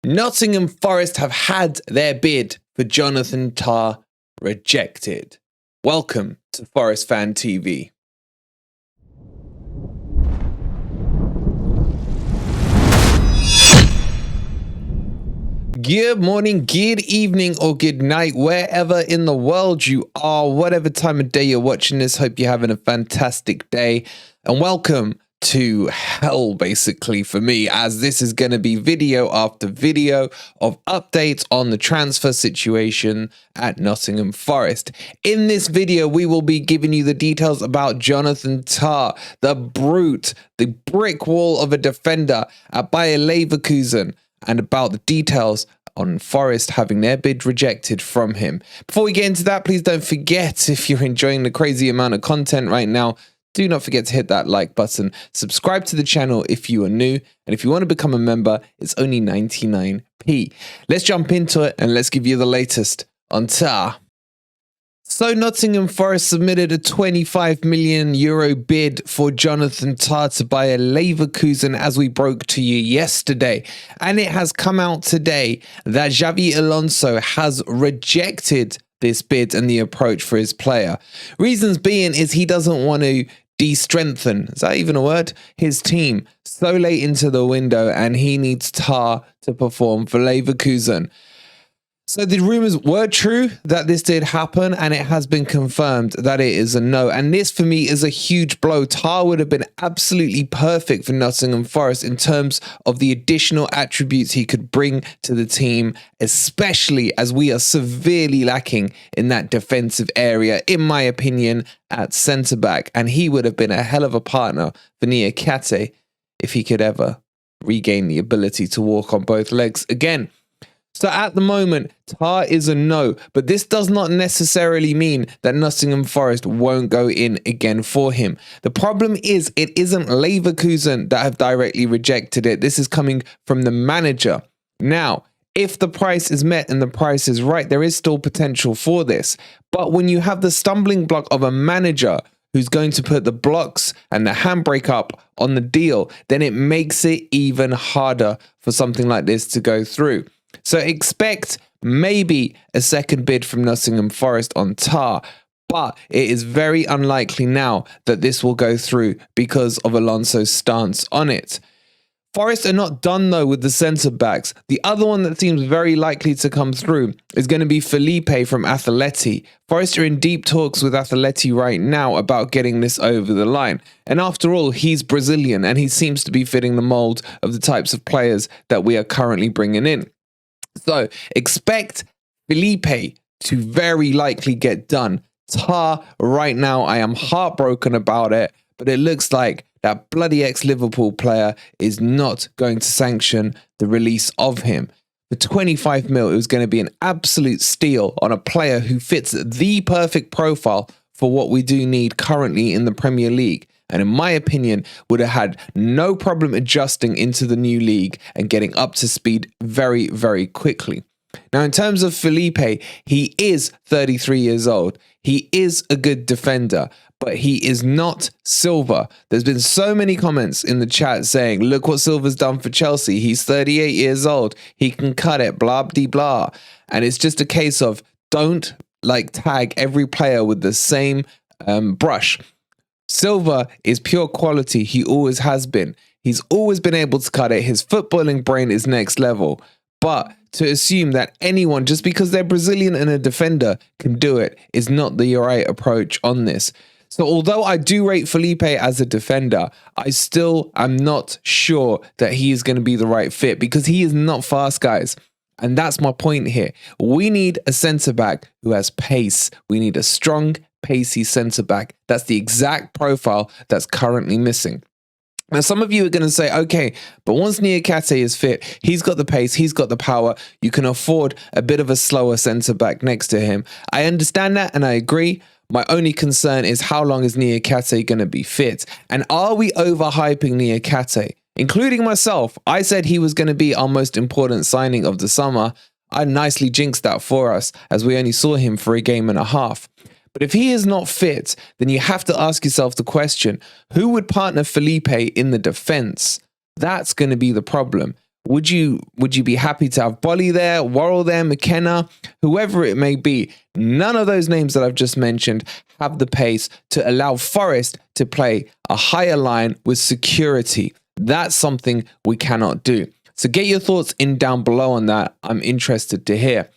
Nottingham Forest have had their bid for Jonathan Tah rejected. Welcome to Forest Fan TV. Good morning, good evening, or good night, wherever in the world you are, whatever time of day you're watching this. Hope you're having a fantastic day, and welcome to hell, basically, for me, as this is going to be video after video of updates on the transfer situation at Nottingham Forest. In this video, we will be giving you the details about Jonathan Tah, the brute, the brick wall of a defender at Bayer Leverkusen, and about the details on Forest having their bid rejected from him. Before we get into that, please don't forget, if you're enjoying the crazy amount of content right now, do not forget to hit that like button, subscribe to the channel if you are new, and if you want to become a member, it's only 99p. Let's jump into it and let's give you the latest on Tah. So Nottingham Forest submitted a €25 million bid for Jonathan Tah to Bayer Leverkusen, as we broke to you yesterday. And it has come out today that Xavi Alonso has rejected this bid and the approach for his player. Reasons being is he doesn't want to de-strengthen, is that even a word, his team so late into the window, and he needs Tah to perform for Leverkusen. So the rumors were true that this did happen, and it has been confirmed that it is a no. And this for me is a huge blow. Tah would have been absolutely perfect for Nottingham Forest in terms of the additional attributes he could bring to the team, especially as we are severely lacking in that defensive area, in my opinion, at centre-back. And he would have been a hell of a partner for Niakate if he could ever regain the ability to walk on both legs again. So at the moment, Tah is a no, but this does not necessarily mean that Nottingham Forest won't go in again for him. The problem is it isn't Leverkusen that have directly rejected it. This is coming from the manager. Now, if the price is met and the price is right, there is still potential for this. But when you have the stumbling block of a manager who's going to put the blocks and the handbrake up on the deal, then it makes it even harder for something like this to go through. So expect maybe a second bid from Nottingham Forest on Tah, but it is very unlikely now that this will go through because of Alonso's stance on it. Forest are not done though with the centre-backs. The other one that seems very likely to come through is going to be Felipe from Atleti. Forest are in deep talks with Atleti right now about getting this over the line. And after all, he's Brazilian and he seems to be fitting the mould of the types of players that we are currently bringing in. So expect Felipe to very likely get done. Tah, right now, I am heartbroken about it, but it looks like that bloody ex-Liverpool player is not going to sanction the release of him. For 25 mil, it was going to be an absolute steal on a player who fits the perfect profile for what we do need currently in the Premier League. And in my opinion, would have had no problem adjusting into the new league and getting up to speed very, very quickly. Now, in terms of Felipe, he is 33 years old. He is a good defender, but he is not Silva. There's been so many comments in the chat saying, look what Silva's done for Chelsea. He's 38 years old. He can cut it, blah, blah, blah. And it's just a case of don't tag every player with the same brush. Silva is pure quality. He always has been. He's always been able to cut it. His footballing brain is next level. But to assume that anyone, just because they're Brazilian and a defender, can do it is not the right approach on this. So although I do rate Felipe as a defender, I still am not sure that he is going to be the right fit because he is not fast, guys. And that's my point here. We need a centre-back who has pace. We need a strong, pacey centre-back. That's the exact profile that's currently missing. Now, some of you are going to say, okay, but once Niakate is fit, he's got the pace, he's got the power, you can afford a bit of a slower centre-back next to him. I understand that and I agree. My only concern is how long is Niakate going to be fit? And are we overhyping Niakate? Including myself, I said he was going to be our most important signing of the summer. I nicely jinxed that for us as we only saw him for a game and a half. But if he is not fit, then you have to ask yourself the question, who would partner Felipe in the defense? That's going to be the problem. Would you be happy to have Bolly there, Worrell there, McKenna, whoever it may be? None of those names that I've just mentioned have the pace to allow Forest to play a higher line with security. That's something we cannot do. So get your thoughts in down below on that. I'm interested to hear.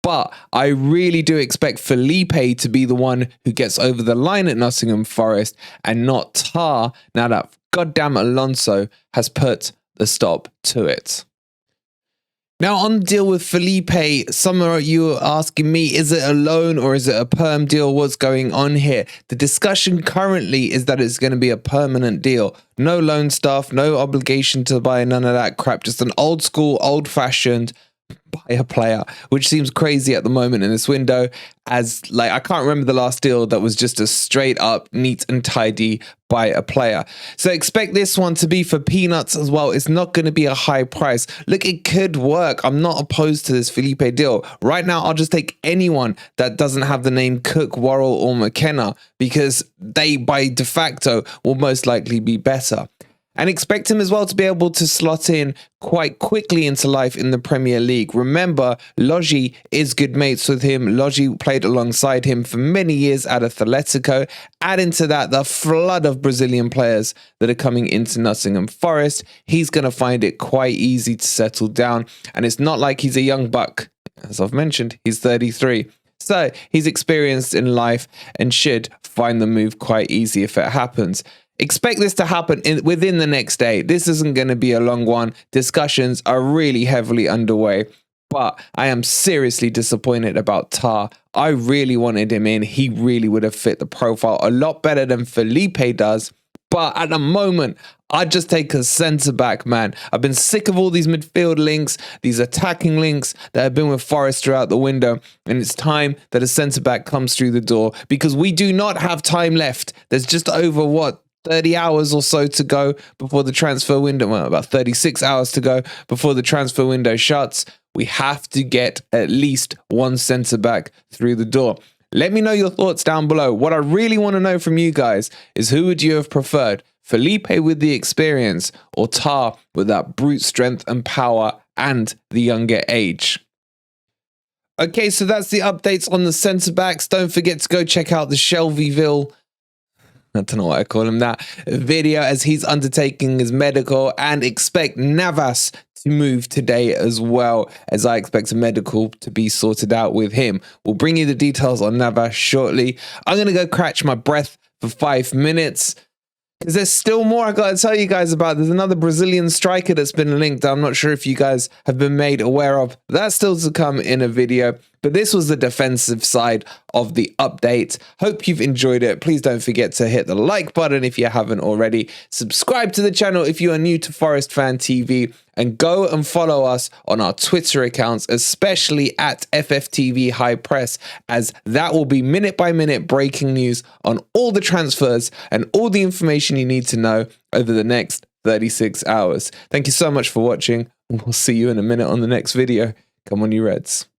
But I really do expect Felipe to be the one who gets over the line at Nottingham Forest and not Tah, now that goddamn Alonso has put the stop to it. Now on the deal with Felipe, some of you are asking me, is it a loan or is it a perm deal? What's going on here? The discussion currently is that it's going to be a permanent deal. No loan stuff, no obligation to buy, none of that crap. Just an old school, old fashioned buy a player, which seems crazy at the moment in this window, as like I can't remember the last deal that was just a straight up neat and tidy buy a player. So expect this one to be for peanuts as well. It's not going to be a high price. Look, it could work. I'm not opposed to this Felipe deal. Right now, I'll just take anyone that doesn't have the name Cook, Worrell or McKenna, because they by de facto will most likely be better. And expect him as well to be able to slot in quite quickly into life in the Premier League. Remember, Lodgy is good mates with him. Lodgy played alongside him for many years at Atletico. Add into that the flood of Brazilian players that are coming into Nottingham Forest. He's going to find it quite easy to settle down. And it's not like he's a young buck. As I've mentioned, he's 33. So he's experienced in life and should find the move quite easy if it happens. Expect this to happen within the next day. This isn't going to be a long one. Discussions are really heavily underway, but I am seriously disappointed about Tah. I really wanted him in. He really would have fit the profile a lot better than Felipe does. But at the moment, I'd just take a centre back, man. I've been sick of all these midfield links, these attacking links that have been with Forest throughout the window. And it's time that a centre back comes through the door, because we do not have time left. There's just over 30 hours or so to go before the transfer window. Well, about 36 hours to go before the transfer window shuts. We have to get at least one centre back through the door. Let me know your thoughts down below. What I really want to know from you guys is, who would you have preferred? Felipe with the experience, or Tah with that brute strength and power and the younger age? Okay, so that's the updates on the centre backs. Don't forget to go check out the Shelbyville, I don't know why I call him that, video, as he's undertaking his medical, and expect Navas to move today as well, as I expect a medical to be sorted out with him. We'll bring you the details on Navas shortly. I'm going to go catch my breath for 5 minutes, because there's still more I got to tell you guys about. There's another Brazilian striker that's been linked. I'm not sure if you guys have been made aware of. That's still to come in a video. But this was the defensive side of the update. Hope you've enjoyed it. Please don't forget to hit the like button if you haven't already. Subscribe to the channel if you are new to Forest Fan TV. And go and follow us on our Twitter accounts, especially at FFTV High Press, as that will be minute by minute breaking news on all the transfers and all the information you need to know over the next 36 hours. Thank you so much for watching. We'll see you in a minute on the next video. Come on, you Reds.